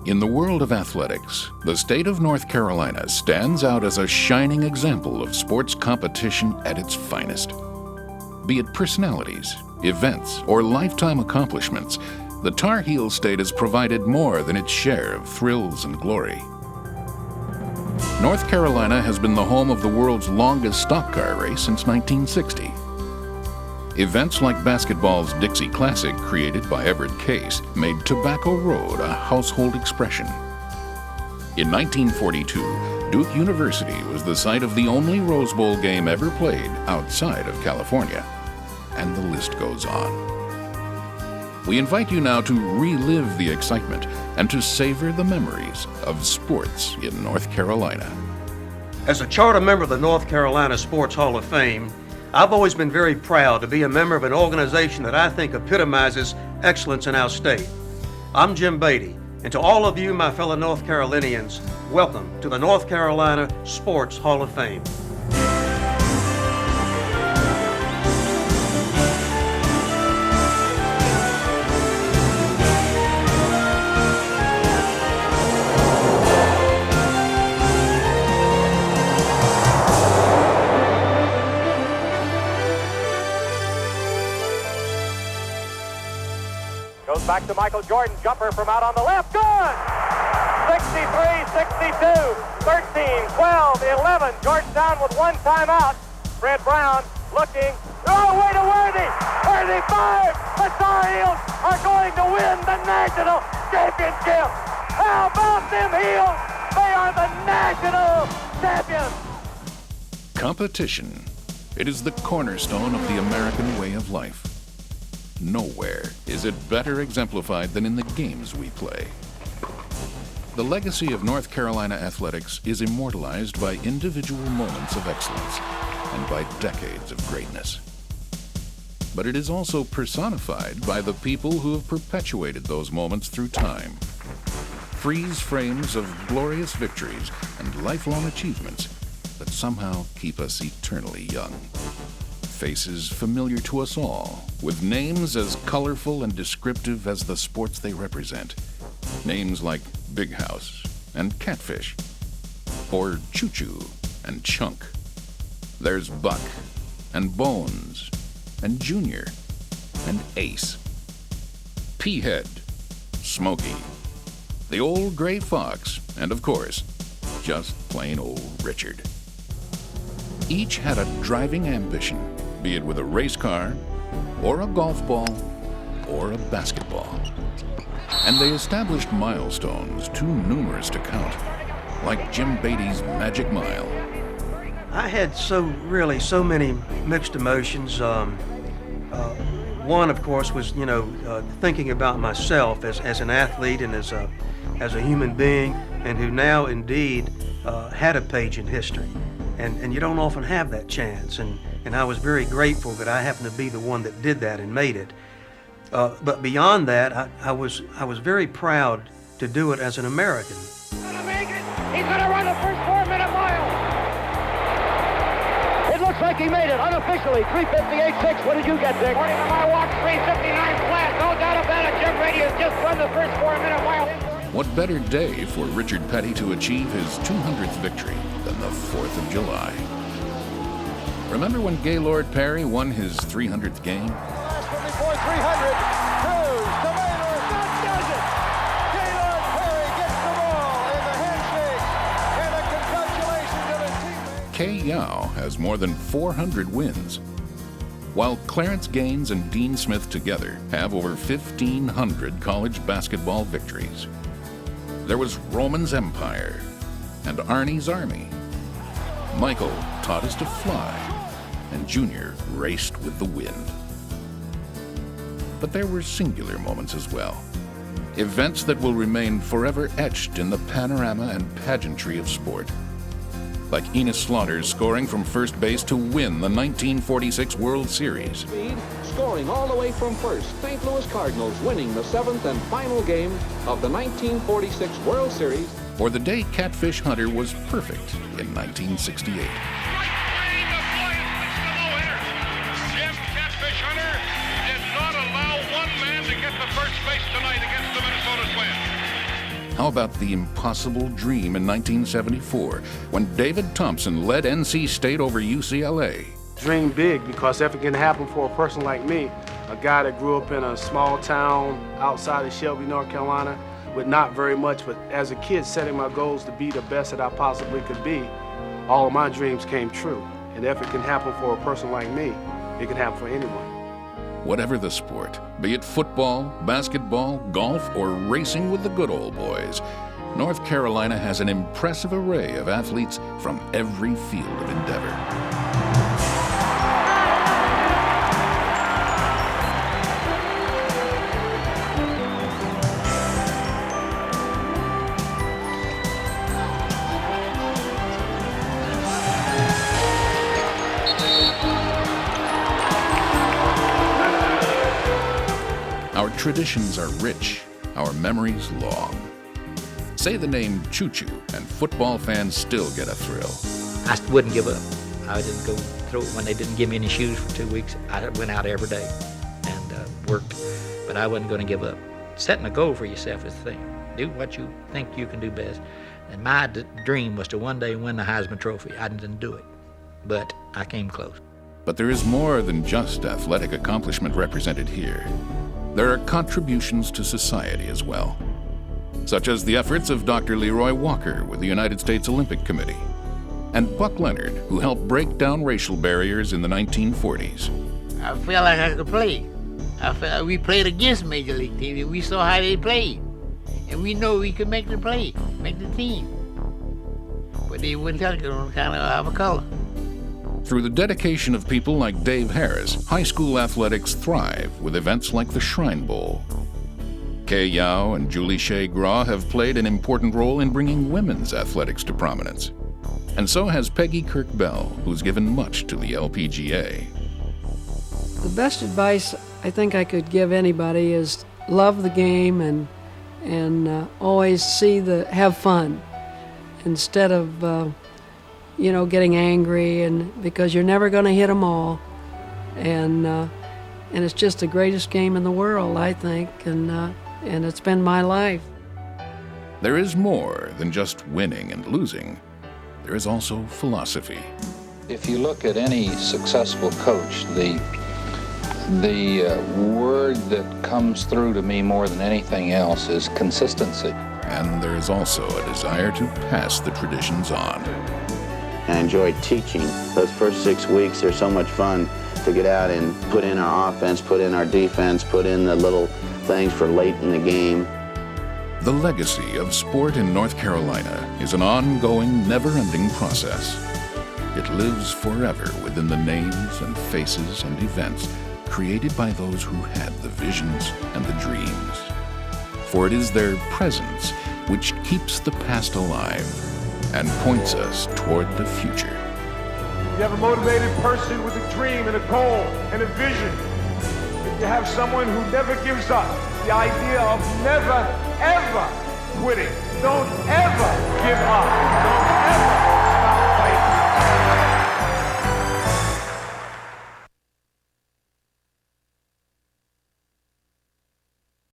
In the world of athletics, the state of North Carolina stands out as a shining example of sports competition at its finest. Be it personalities, events, or lifetime accomplishments, the Tar Heel State has provided more than its share of thrills and glory. North Carolina has been the home of the world's longest stock car race since 1960. Events like basketball's Dixie Classic, created by Everett Case, made Tobacco Road a household expression. In 1942, Duke University was the site of the only Rose Bowl game ever played outside of California. And the list goes on. We invite you now to relive the excitement and to savor the memories of sports in North Carolina. As a charter member of the North Carolina Sports Hall of Fame, I've always been very proud to be a member of an organization that I think epitomizes excellence in our state. I'm Jim Beatty, and to all of you, my fellow North Carolinians, welcome to the North Carolina Sports Hall of Fame. Goes back to Michael Jordan, jumper from out on the left, good! 63, 62, 13, 12, 11, Georgetown with one timeout. Fred Brown looking, way to Worthy! Worthy 5! The Tar Heels are going to win the national championship! How about them Heels? They are the national champions! Competition. It is the cornerstone of the American way of life. Nowhere is it better exemplified than in the games we play. The legacy of North Carolina athletics is immortalized by individual moments of excellence and by decades of greatness. But it is also personified by the people who have perpetuated those moments through time. Freeze frames of glorious victories and lifelong achievements that somehow keep us eternally young. Faces familiar to us all, with names as colorful and descriptive as the sports they represent. Names like Big House and Catfish, or Choo Choo and Chunk. There's Buck and Bones and Junior and Ace. P-Head, Smokey, the Old Gray Fox, and of course, just plain old Richard. Each had a driving ambition, be it with a race car, or a golf ball, or a basketball. And they established milestones too numerous to count, like Jim Beatty's Magic Mile. I had so many mixed emotions. One, of course, was thinking about myself as an athlete and as a human being, and who now indeed had a page in history. And you don't often have that chance, and I was very grateful that I happened to be the one that did that and made it. But beyond that, I was very proud to do it as an American. He's gonna make it! He's gonna run the first 4-minute mile! It looks like he made it unofficially. 3:58.6. What did you get, Dick? According to my watch, 3:59 flat. No doubt about it. Jim Beatty has just run the first 4-minute mile. What better day for Richard Petty to achieve his 200th victory than the 4th of July? Remember when Gaylord Perry won his 300th game? Last one before 300. Cruz, Tomato, that does it! Gaylord Perry gets the ball in the handshake and a congratulations to the teammate. Kay Yow has more than 400 wins, while Clarence Gaines and Dean Smith together have over 1,500 college basketball victories. There was Roman's Empire and Arnie's Army. Michael taught us to fly, and Junior raced with the wind. But there were singular moments as well. Events that will remain forever etched in the panorama and pageantry of sport. Like Enos Slaughter scoring from first base to win the 1946 World Series. Scoring all the way from first, St. Louis Cardinals winning the 7th and final game of the 1946 World Series. Or the day Catfish Hunter was perfect in 1968. Jim Catfish Hunter did not allow one man to get to first base tonight against the Minnesota Twins. How about the impossible dream in 1974 when David Thompson led NC State over UCLA? Dream big, because if it can happen for a person like me, a guy that grew up in a small town outside of Shelby, North Carolina, with not very much, but as a kid setting my goals to be the best that I possibly could be, all of my dreams came true. And if it can happen for a person like me, it can happen for anyone. Whatever the sport, be it football, basketball, golf, or racing with the good old boys, North Carolina has an impressive array of athletes from every field of endeavor. Our traditions are rich, our memories long. Say the name Choo Choo, and football fans still get a thrill. I wouldn't give up. I didn't go through it when they didn't give me any shoes for 2 weeks. I went out every day and worked, but I wasn't going to give up. Setting a goal for yourself is the thing. Do what you think you can do best. And my dream was to one day win the Heisman Trophy. I didn't do it, but I came close. But there is more than just athletic accomplishment represented here. There are contributions to society as well, such as the efforts of Dr. Leroy Walker with the United States Olympic Committee, and Buck Leonard, who helped break down racial barriers in the 1940s. I felt like I could play. I felt like we played against Major League teams. We saw how they played, and we know we could make the play, make the team. But they wouldn't tell you on kind of our color. Through the dedication of people like Dave Harris, high school athletics thrive with events like the Shrine Bowl. Kay Yao and Julie Shea Graw have played an important role in bringing women's athletics to prominence. And so has Peggy Kirk Bell, who's given much to the LPGA. The best advice I think I could give anybody is love the game and always have fun instead of getting angry, and because you're never going to hit them all, and it's just the greatest game in the world, I think, and it's been my life. There is more than just winning and losing. There is also philosophy. If you look at any successful coach, the word that comes through to me more than anything else is consistency. And there is also a desire to pass the traditions on. I enjoyed teaching. Those first 6 weeks, they're so much fun to get out and put in our offense, put in our defense, put in the little things for late in the game. The legacy of sport in North Carolina is an ongoing, never-ending process. It lives forever within the names and faces and events created by those who had the visions and the dreams. For it is their presence which keeps the past alive and points us toward the future. You have a motivated person with a dream and a goal and a vision. If you have someone who never gives up, the idea of never, ever quitting. Don't ever give up.